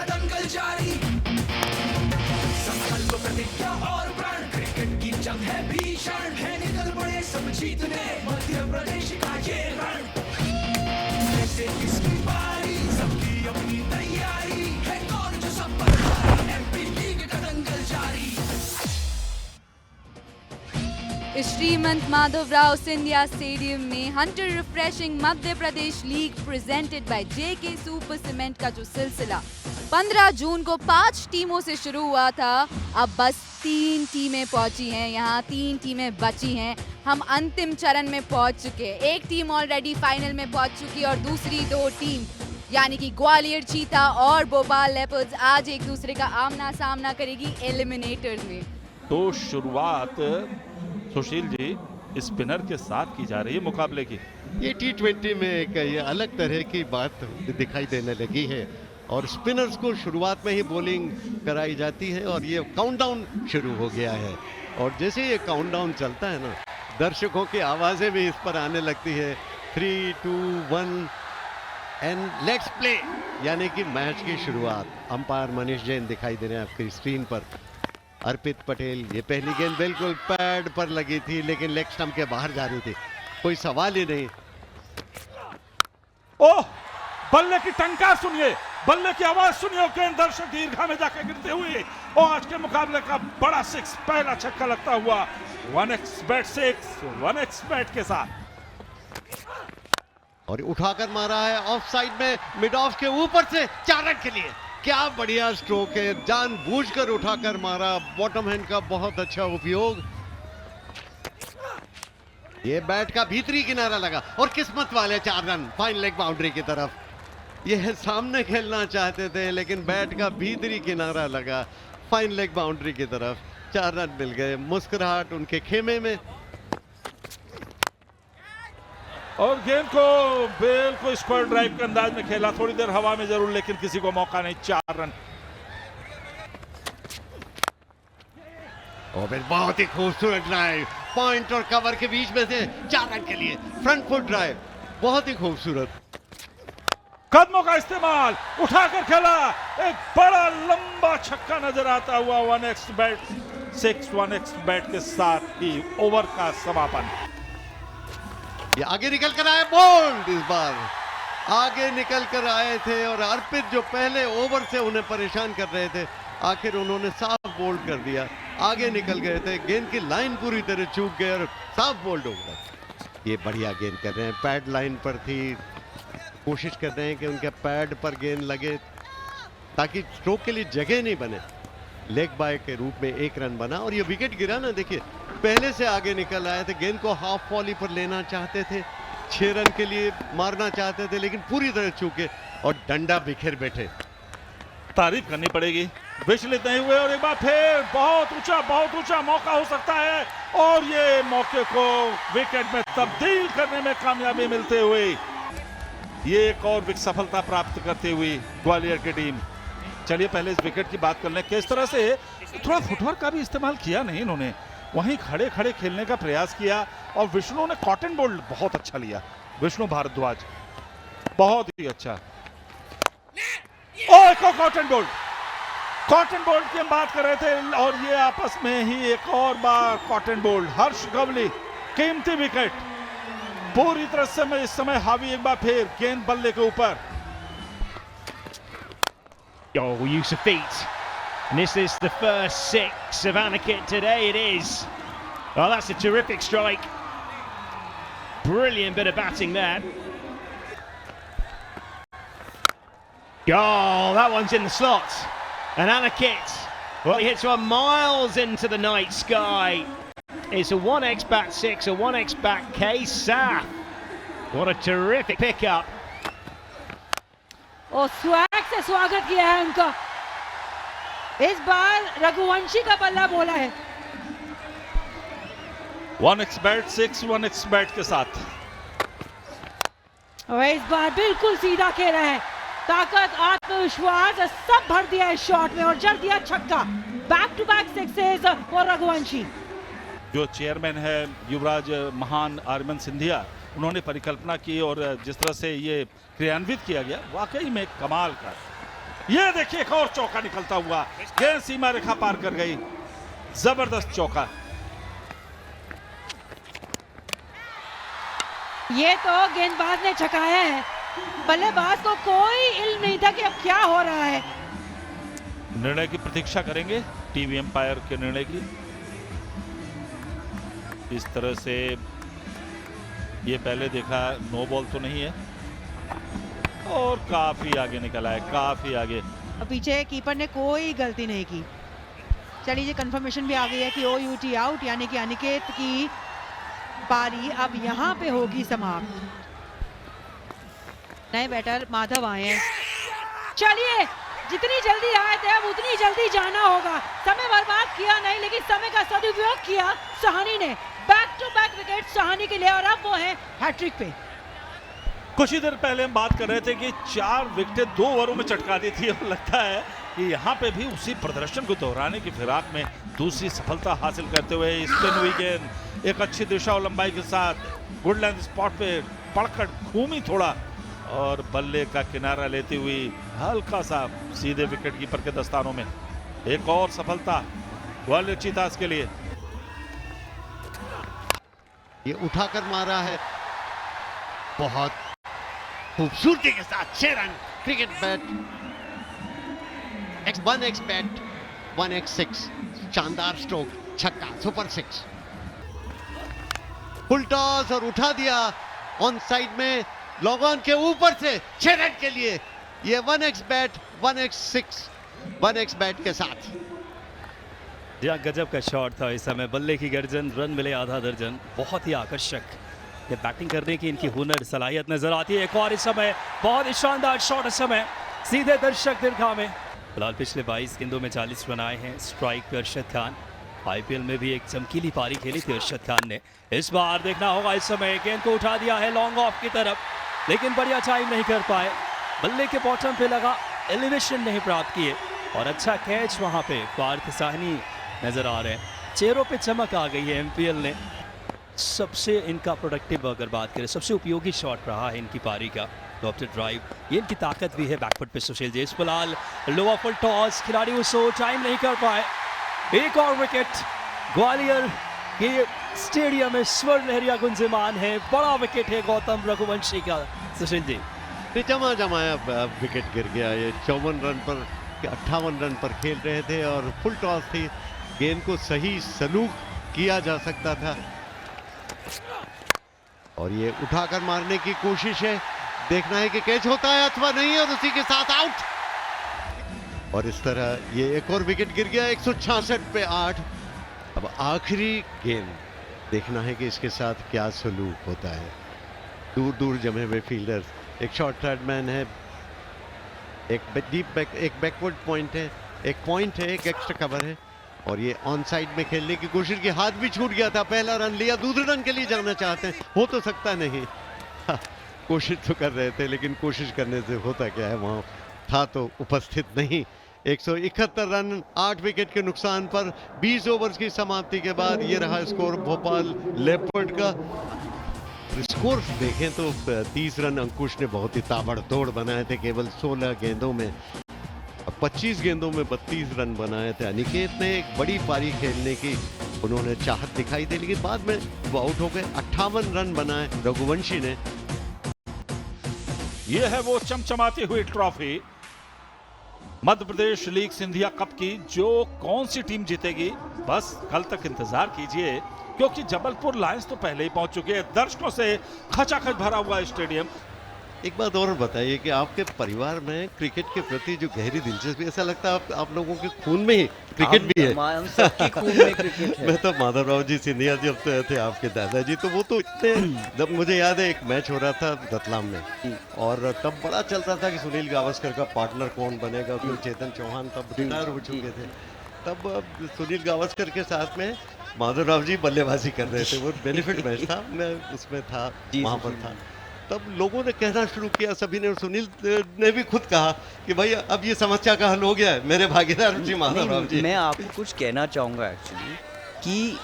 का दंगल जारी, संकल्प प्रतिज्ञा और प्रण, क्रिकेट की जंग है भीषण, है निकल पड़े सब जीतने मध्य प्रदेश का ये रण, कैसे किसकी बारी, सबकी अपनी तैयारी, है कौन जो सब पर भारी, एमपी लीग का दंगल जारी। श्रीमंत माधवराव सिंधिया स्टेडियम में Hunter refreshing Madhya Pradesh league presented by JK super cement का जो सिलसिला 15 जून को 5 टीमों से शुरू हुआ था, अब बस 3 टीमें पहुंची हैं। यहाँ 3 टीमें बची हैं। हम अंतिम चरण में पहुंच चुके हैं। एक टीम ऑलरेडी फाइनल में पहुंच चुकी है और दूसरी 2 टीम यानी कि ग्वालियर चीता और भोपाल लेपर्ड्स आज एक दूसरे का आमना सामना करेगी एलिमिनेटर्स में। तो शुरुआत सुशील जी स्पिनर के साथ की जा रही है मुकाबले की। ये T20 में एक ये अलग तरह की बात दिखाई देने लगी है और स्पिनर्स को शुरुआत में ही बॉलिंग कराई जाती है और ये काउंटडाउन शुरू हो गया है और जैसे ये काउंटडाउन चलता है ना, दर्शकों की आवाजें भी इस पर आने लगती है। 3, 2, 1 एंड लेट्स प्ले, यानी कि मैच की शुरुआत। अंपायर मनीष जैन दिखाई दे रहे हैं आपकी स्क्रीन पर। अर्पित पटेल, ये पहली गेंद बिल्कुल पैड पर लगी थी लेकिन लेग स्टंप के बाहर जा रही थी, कोई सवाल ही नहीं। ओह, बल्ले की टंकार सुनिए, बल्ले की आवाज सुनिए, गेंद दर्शक दीर्घा में जाके गिरते हुए और आज के मुकाबले का बड़ा 6, पहला छक्का लगता हुआ 1xBet 6, 1xBet के साथ और उठाकर मारा है ऑफ साइड में, मिड ऑफ के ऊपर से 4 रन के लिए। क्या बढ़िया स्ट्रोक है, जानबूझकर उठाकर मारा, बॉटम हैंड का बहुत अच्छा उपयोग। ये बैट का भीतरी किनारा लगा और किस्मत वाले 4 रन फाइन लेग बाउंड्री की तरफ। ये सामने खेलना चाहते थे लेकिन बैट का भीतरी किनारा लगा फाइन लेग बाउंड्री की तरफ, 4 रन मिल गए। मुस्कुराहट उनके खेमे में और गेंद को बिल्कुल स्क्वायर ड्राइव के अंदाज में खेला, थोड़ी देर हवा में जरूर लेकिन किसी को मौका नहीं, 4 रन। और फिर बहुत ही खूबसूरत ड्राइव, पॉइंट और कवर के बीच में से 4 रन के लिए फ्रंट फुट ड्राइव, बहुत ही खूबसूरत। कदमों का इस्तेमाल, उठाकर खेला, एक बड़ा लंबा छक्का नजर आता हुआ 1xBet 6, 1xBet के साथ ही ओवर का समापन। ये आगे निकल कर आए, बोल्ड इस बार आगे निकल कर आए थे और अर्पित जो पहले ओवर से उन्हें परेशान कर रहे थे, आखिर उन्होंने साफ बोल्ड कर दिया, आगे निकल गए थे, गेंद की लाइन पूरी तरह चूक गए और साफ बोल्ड हो गया। ये बढ़िया गेंद कर रहे हैं, पैड लाइन पर थी, कोशिश कर रहे हैं कि उनके पैड पर गेंद लगे ताकि स्ट्रोक के लिए जगह नहीं बने। लेग बाय के रूप में 1 रन बना और ये विकेट गिरा ना, देखिए पहले से आगे निकल आए थे, गेंद को हाफ वॉली पर लेना चाहते थे, 6 रन के लिए मारना चाहते थे लेकिन पूरी तरह चूके और डंडा बिखेर बैठे। तारीफ करनी पड़ेगी, विचलित नहीं हुए और एक बार फिर बहुत ऊंचा मौका हो सकता है और ये मौके को विकेट में तब्दील करने में कामयाबी मिलते हुए ये एक और सफलता प्राप्त करते हुए ग्वालियर की टीम। चलिए पहले इस विकेट की बात कर लें, किस तरह से थोड़ा फुटवर्क का भी इस्तेमाल किया नहीं इन्होंने, वहीं खड़े खड़े खेलने का प्रयास किया और विष्णु ने कॉटन बोल्ड बहुत अच्छा लिया, विष्णु भारद्वाज बहुत ही अच्छा। और एक और कॉटन बोल्ड की हम बात कर रहे थे और ये आपस में ही एक और बार कॉटन बोल्ड। हर्ष गवली, कीमती विकेट, पूरी तरह से मैं इस समय हावी, एक बार फिर गेंद बल्ले के ऊपर। Oh, use of feet. And this is the first 6 of Anakit today, it is. Oh, that's a terrific strike. Brilliant bit of batting there. Oh, that one's in the slot. And Anakit, well, he hits one miles into the night sky. It's a 1xBet 6, a 1xBet K-Saf. What a terrific pickup. और swag से स्वागत किया है उनका, इस बार रघुवंशी का बल्ला बोला है। 1xBet 6, 1xBet के साथ और इस बार बिल्कुल सीधा खेला है, ताकत, आत्मविश्वास सब भर दिया है शॉट में और जड़ दिया छक्का। बैक टू बैक 6 और रघुवंशी। जो चेयरमैन है युवराज महान आर्यमन सिंधिया, उन्होंने परिकल्पना की और जिस तरह से ये क्रियान्वित किया गया, वाकई में कमाल का ये देखिए एक और चौका निकलता हुआ, गेंद सीमा रेखा पार कर गई, जबरदस्त चौका। ये तो गेंदबाज ने छकाया है, बल्लेबाज को कोई इल्म नहीं था कि अब क्या हो रहा है। निर्णय की प्रतीक्षा करेंगे, टीवी एम्पायर के निर्णय की। इस तरह से ये पहले देखा, नो बॉल तो नहीं है और काफी आगे निकला है, काफी आगे। और पीछे कीपर ने कोई गलती नहीं की। चलिए ये कंफर्मेशन भी आ गई है कि OUT आउट, यानी कि अनिकेत की पारी अब यहाँ पे होगी समाप्त। नए बैटर माधव आए हैं। चलिए जितनी जल्दी आए थे अब उतनी जल्दी जाना होगा। समय बर्बाद किया नहीं, लेकिन समय का सदुपयोग किया सहानी ने। Back to back wicket Sahani के लिए, और अब वो है हैट्रिक पे। कुछ ही देर पहले हम बात कर रहे थे कि 4 विकेटें 2 ओवरों में चटका दी थी, और लगता है कि यहाँ पे भी उसी प्रदर्शन को दोहराने की फिराक में दूसरी सफलता हासिल करते हुए स्पिन हुई गेंद एक अच्छी दिशा और लंबाई के साथ वुडलैंड स्पॉट पे पड़कर घूमी थोड़ा, और बल्ले का किनारा लेती हुई हल्का सा सीधे विकेट कीपर के दस्तानों में। एक और सफलता ग्वालियर चीतास के लिए। ये उठाकर मारा है, बहुत खूबसूरती के साथ 6 run. Cricket bat, X1 X bat 1x6, शानदार स्ट्रोक, छक्का, सुपर 6। फुल टॉस और उठा दिया ऑन साइड में, लॉग ऑन के ऊपर से 6 रन के लिए। ये 1x bat 1x6, 1x bat के साथ। या गजब का शॉट था इस समय, बल्ले की गर्जन, रन मिले आधा दर्जन, बहुत ही आकर्षक। ये बैटिंग करने की इनकी हुनर, सलाहियत नजर आती है। एक और इस समय बहुत ही शानदार शॉट, इस समय सीधे दर्शक दीर्घा में। फिलहाल पिछले 22 गेंदों में 40 रन आए हैं। स्ट्राइक पे अरशद खान, IPL में भी एक चमकीली पारी खेली थी अरशद खान ने। इस बार देखना होगा, इस समय गेंद को उठा दिया है लॉन्ग ऑफ की तरफ, लेकिन बढ़िया टाइम नहीं कर पाए, बल्ले के बॉटम पे लगा, एलिवेशन नहीं प्राप्त किए, और अच्छा कैच वहां पे पार्थ साहनी नजर आ रहे हैं। चेहरों पे चमक आ गई है MPL ने। सबसे इनका प्रोडक्टिव अगर बात करें, सबसे उपयोगी शॉट रहा है इनकी पारी का ड्रॉप्ड ड्राइव। ये इनकी ताकत भी है बैकफुट पे सुशील जी। फिलहाल लोअर फुल टॉस, खिलाड़ी उसो टाइम नहीं कर पाए। एक और विकेट ग्वालियर के स्टेडियम में स्वर्ण लहरिया गुंजमान है, बड़ा विकेट है गौतम रघुवंशी का। सुशील जी, जमा जमाया विकेट गिर गया। ये 54 रन पर 58 रन पर खेल रहे थे और फुल टॉस थी, गेंद को सही सलूक किया जा सकता था, और ये उठाकर मारने की कोशिश है। देखना है कि कैच होता है अथवा नहीं, और उसी के साथ आउट। और इस तरह ये एक और विकेट गिर गया, 166 पे 8। अब आखिरी गेंद, देखना है कि इसके साथ क्या सलूक होता है। दूर दूर जमे हुए फील्डर्स, एक शॉर्ट थर्ड मैन है, एक डीप बैक, एक बैकवर्ड पॉइंट है, एक पॉइंट है, एक एक्स्ट्रा कवर है, और ये ऑन साइड में खेलने की कोशिश की, हाथ भी छूट गया था। पहला रन लिया, दूसरे रन के लिए जाना चाहते हैं, हो तो सकता नहीं। कोशिश तो कर रहे थे, लेकिन कोशिश करने से होता क्या है, वहां था तो उपस्थित नहीं। 171 रन 8 विकेट के नुकसान पर 20 ओवर्स की समाप्ति के बाद ये रहा स्कोर भोपाल लेपर्ड का। स्कोर देखें तो 30 रन अंकुश ने बहुत ही ताबड़तोड़ बनाए थे केवल 16 गेंदों में। 25 गेंदों में 32 रन बनाए थे। अनिकेत ने एक बड़ी पारी खेलने की उन्होंने चाहत दिखाई दी, लेकिन बाद में वो आउट हो गए। 58 रन बनाए रघुवंशी ने। यह है वो चमचमाती हुई trophy Madhya Pradesh league Scindia cup की, जो कौन सी टीम जीतेगी बस कल तक इंतजार कीजिए, क्योंकि जबलपुर लायंस तो पहले ही पहुंच चुके हैं। दर्शकों से खचाखच भरा हुआ स्टेडियम। एक बात और बताइए कि आपके परिवार में क्रिकेट के प्रति जो गहरी दिलचस्पी, ऐसा लगता है आप लोगों के खून में ही क्रिकेट भी है। हम सबके खून में क्रिकेट है। मैं तो माधवराव जी सिंधिया जब थे आपके दादाजी, तो वो तो इतने, जब मुझे याद है एक मैच हो रहा था रतलाम में, और तब बड़ा चलता था कि सुनील गावस्कर का पार्टनर कौन बनेगा, क्योंकि चेतन चौहान तब रिटायर हो चुके थे। तब सुनील गावस्कर के साथ में माधवराव जी बल्लेबाजी कर रहे थे। वो बेनिफिट मैच था, मैं उसमें था, वहाँ पर था। तब लोगों ने कहना शुरू किया, सभी ने, सुनील ने भी खुद कहा कि भाई अब ये समस्या का हल हो गया है, मेरे भागीदार जी माधवराव जी। मैं आपको कुछ कहना चाहूँगा एक्चुअली कि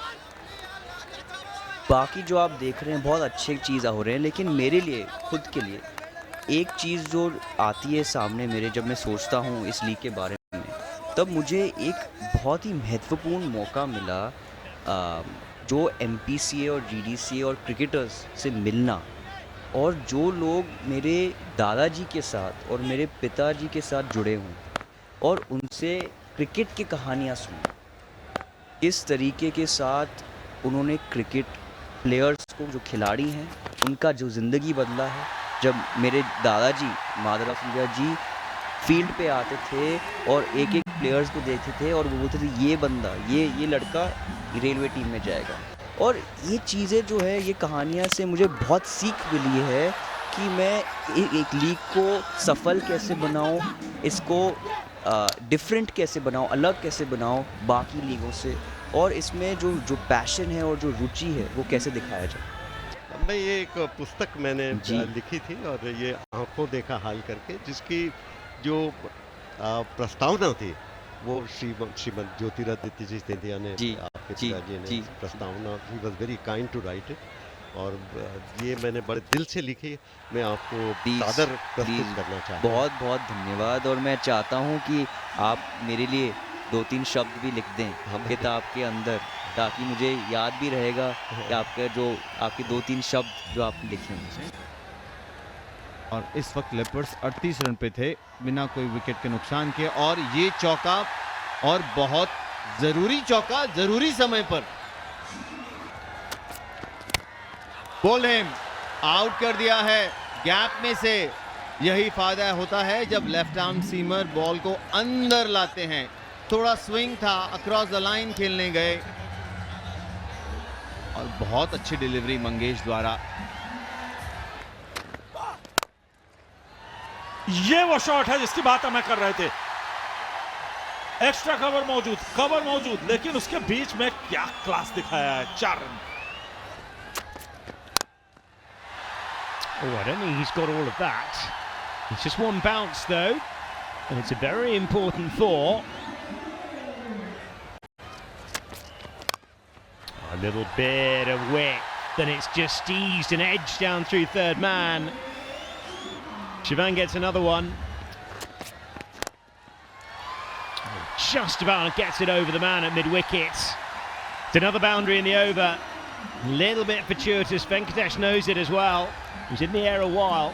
बाकी जो आप देख रहे हैं बहुत अच्छी चीज़ें हो रहे हैं, लेकिन मेरे लिए, खुद के लिए एक चीज़ जो आती है सामने मेरे जब मैं सोचता हूँ इस लीग के बारे में, तब मुझे एक बहुत ही महत्वपूर्ण मौका मिला जो MPCA और GDCA और क्रिकेटर्स से मिलना, और जो लोग मेरे दादाजी के साथ और मेरे पिताजी के साथ जुड़े हों और उनसे क्रिकेट की कहानियाँ सुनी। इस तरीके के साथ उन्होंने क्रिकेट प्लेयर्स को, जो खिलाड़ी हैं, उनका जो ज़िंदगी बदला है। जब मेरे दादाजी माधवराव सिंधिया जी फील्ड पे आते थे और एक एक प्लेयर्स को देखते थे और वो बोलते थे ये बंदा, ये लड़का रेलवे टीम में जाएगा। और ये चीज़ें जो है, ये कहानियाँ से मुझे बहुत सीख मिली है कि मैं एक लीग को सफल कैसे बनाऊँ, इसको डिफरेंट कैसे बनाऊँ, अलग कैसे बनाऊँ बाकी लीगों से, और इसमें जो पैशन है और जो रुचि है वो कैसे दिखाया जाए। मैं ये एक पुस्तक मैंने लिखी थी और ये आंखों देखा हाल करके, जिसकी जो प्रस्तावना थी वो श्रीमद ज्योतिरादित्य जी सिंधिया ने, आपके पिताजी ने प्रस्तावना, he was very kind to write it, और ये मैंने बड़े दिल से लिखी। मैं आपको सादर प्रस्तुत करना चाहता हूँ। बहुत बहुत धन्यवाद। और मैं चाहता हूँ कि आप मेरे लिए 2-3 शब्द भी लिख दें किताब के अंदर, ताकि मुझे याद भी रहेगा कि आपके 2-3 शब्द जो आपने लिखे हैं। और इस वक्त लेपर्ड्स 38 रन पे थे बिना कोई विकेट के नुकसान के, और ये चौका, और बहुत जरूरी चौका, जरूरी समय पर। बोल्ड आउट कर दिया है गैप में से। यही फायदा होता है जब लेफ्ट आर्म सीमर बॉल को अंदर लाते हैं। थोड़ा स्विंग था, अक्रॉस द लाइन खेलने गए, और बहुत अच्छी डिलीवरी मंगेश द्वारा। ये वो शॉट है जिसकी बात हम कर रहे थे। एक्स्ट्रा कवर मौजूद, लेकिन उसके बीच में क्या क्लास दिखाया है। 4 run. Oh, I don't think he's got all of that. It's just one bounce though, and it's a very important 4. A little bit of width, then it's just eased and edged down through third man. Shivan gets another one. Just about gets it over the man at mid-wicket. It's another boundary in the over. A little bit fortuitous. Venkatesh knows it as well. He's in the air a while.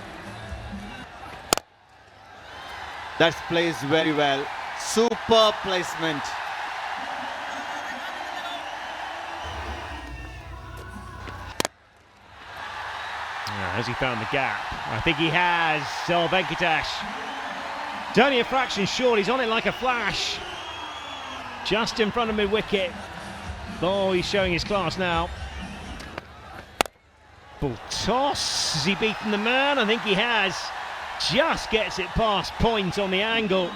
That's placed very well. Superb placement. Has he found the gap? I think he has. Oh, Venkatesh. It's only a fraction short. He's on it like a flash. Just in front of mid-wicket. Oh, he's showing his class now. Ball toss. Has he beaten the man? I think he has. Just gets it past point on the angle.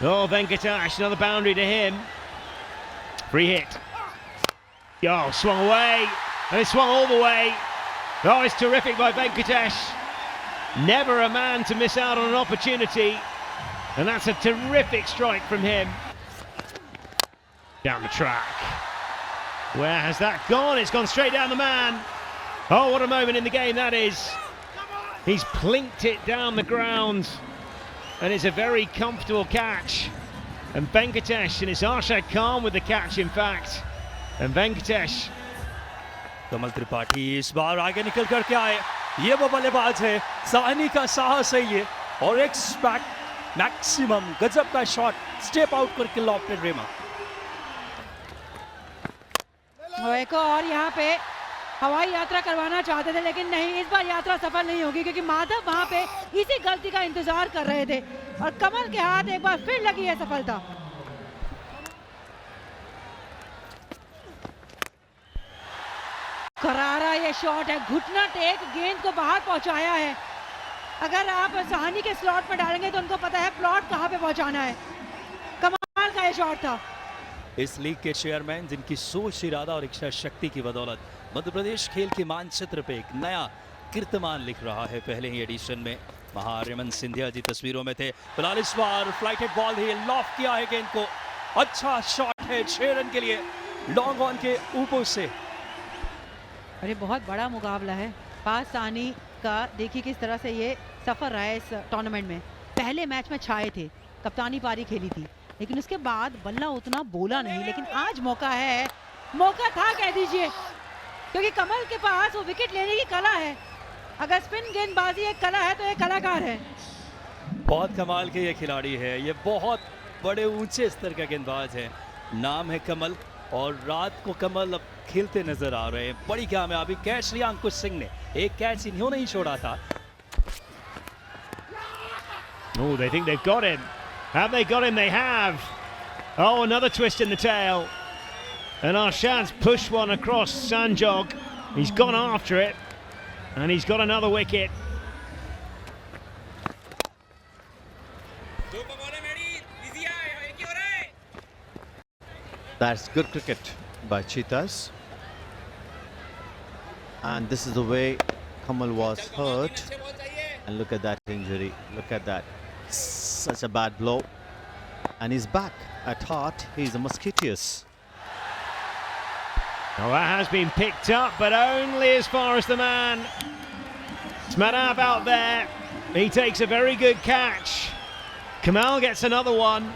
Oh, Venkatesh, another boundary to him. Free hit. Oh, swung away. And it swung all the way. Oh, it's terrific by Venkatesh. Never a man to miss out on an opportunity. And that's a terrific strike from him. Down the track. Where has that gone? It's gone straight down the man. Oh, what a moment in the game that is. He's plinked it down the ground. And it's a very comfortable catch. And Venkatesh, and it's Arshad Khan with the catch, in fact. And Venkatesh. कमल त्रिपाठी इस बार आगे निकल करके आए। ये वो बल्लेबाज है, साहनी का साहस है ये, और एक्सपेक्ट मैक्सिमम गजब का शॉट, स्टेप आउट करके लॉफ्टेड रेमा। एक और यहाँ पे हवाई यात्रा करवाना चाहते थे, लेकिन नहीं, इस बार यात्रा सफल नहीं होगी, क्योंकि माधव वहाँ पे इसी गलती का इंतजार कर रहे थे, और कमल के हाथ एक बार फिर लगी है सफलता। करारा ये शॉट है, घुटना टेक गेंद को बाहर पहुंचाया है। अगर आप साहनी के स्लॉट में डालेंगे तो उनको पता है प्लॉट कहां पे पहुंचाना है। कमाल का ये शॉट था। इस लीग के चेयरमैन, जिनकी सोच, इरादा और इच्छा शक्ति की बदौलत मध्य प्रदेश खेल के मानचित्र पे एक नया कीर्तिमान लिख रहा है। पहले ही एडिशन में महारमन सिंधिया जी तस्वीरों में थे। फिलहाल इस बार फ्लाइटेड बॉल ही लॉफ्ट किया है गेंद को। अच्छा शॉट है 6 रन के लिए लॉन्ग ऑन के ऊपर से। अरे बहुत बड़ा मुकाबला है। पास सानी का देखिए किस तरह से ये सफ़र रहा है इस टूर्नामेंट में। पहले मैच में छाए थे, कप्तानी पारी खेली थी, लेकिन उसके बाद बल्ला उतना बोला नहीं। लेकिन आज मौका है, मौका था कह दीजिए, क्योंकि कमल के पास वो विकेट लेने की कला है। अगर स्पिन गेंदबाजी एक कला है तो एक कलाकार है। बहुत कमाल के ये खिलाड़ी है, ये बहुत बड़े ऊंचे स्तर का गेंदबाज है। नाम है कमल और रात को कमल अब खेलते नजर आ रहे हैं। बड़ी कामयाबी, कैच लिया अंकुश सिंह ने, एक कैच इन्होंने ही छोड़ा था। Oh, they think they've got him. Have they got him? They have. Oh, another twist in the tail. And Arshad's pushed one across Sanjog. He's gone after it. And he's got another wicket. That's good cricket by Cheetahs. And this is the way Kamal was hurt. And look at that injury. Look at that. Such a bad blow. And he's back. At heart, he's a Mosquitoes. Well, that has been picked up, but only as far as the man. Smadab out there. He takes a very good catch. Kamal gets another one.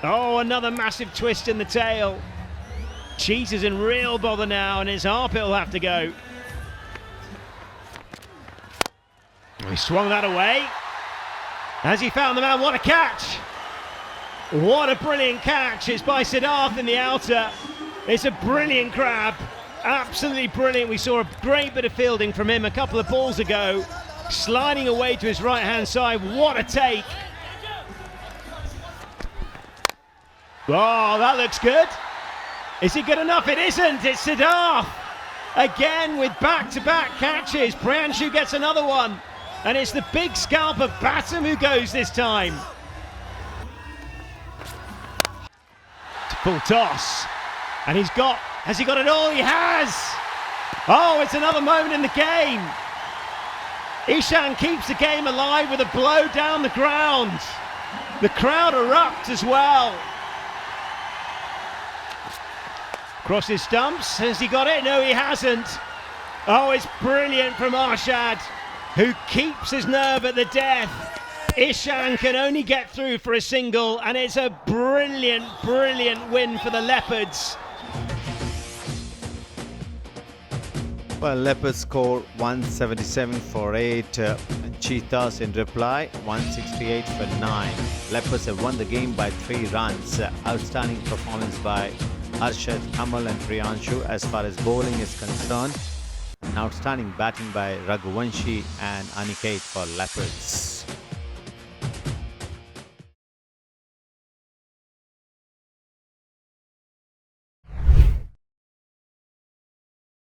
Oh, another massive twist in the tail. Cheetah's in real bother now, and his Harpit will have to go. He swung that away. Has he found the man? What a catch! What a brilliant catch. It's by Siddharth in the outer. It's a brilliant grab. Absolutely brilliant. We saw a great bit of fielding from him a couple of balls ago. Sliding away to his right-hand side. What a take. Oh, that looks good. Is it good enough? It isn't. It's Siddharth. Again with back-to-back catches. Priyanshu gets another one. And it's the big scalper Batum who goes this time. Full toss. And has he got it all? He has. Oh, it's another moment in the game. Ishan keeps the game alive with a blow down the ground. The crowd erupt as well. Crosses stumps. Has he got it? No, he hasn't. Oh, it's brilliant from Arshad, who keeps his nerve at the death. Ishan can only get through for a single, and it's a brilliant, brilliant win for the Leopards. Well, Leopards score 177 for 8. Cheetahs in reply 168 for 9. Leopards have won the game by 3 runs. Outstanding performance by Arshad, Kamal and Priyanshu as far as bowling is concerned. Outstanding batting by Raghuvanshi and Aniket for Leopards.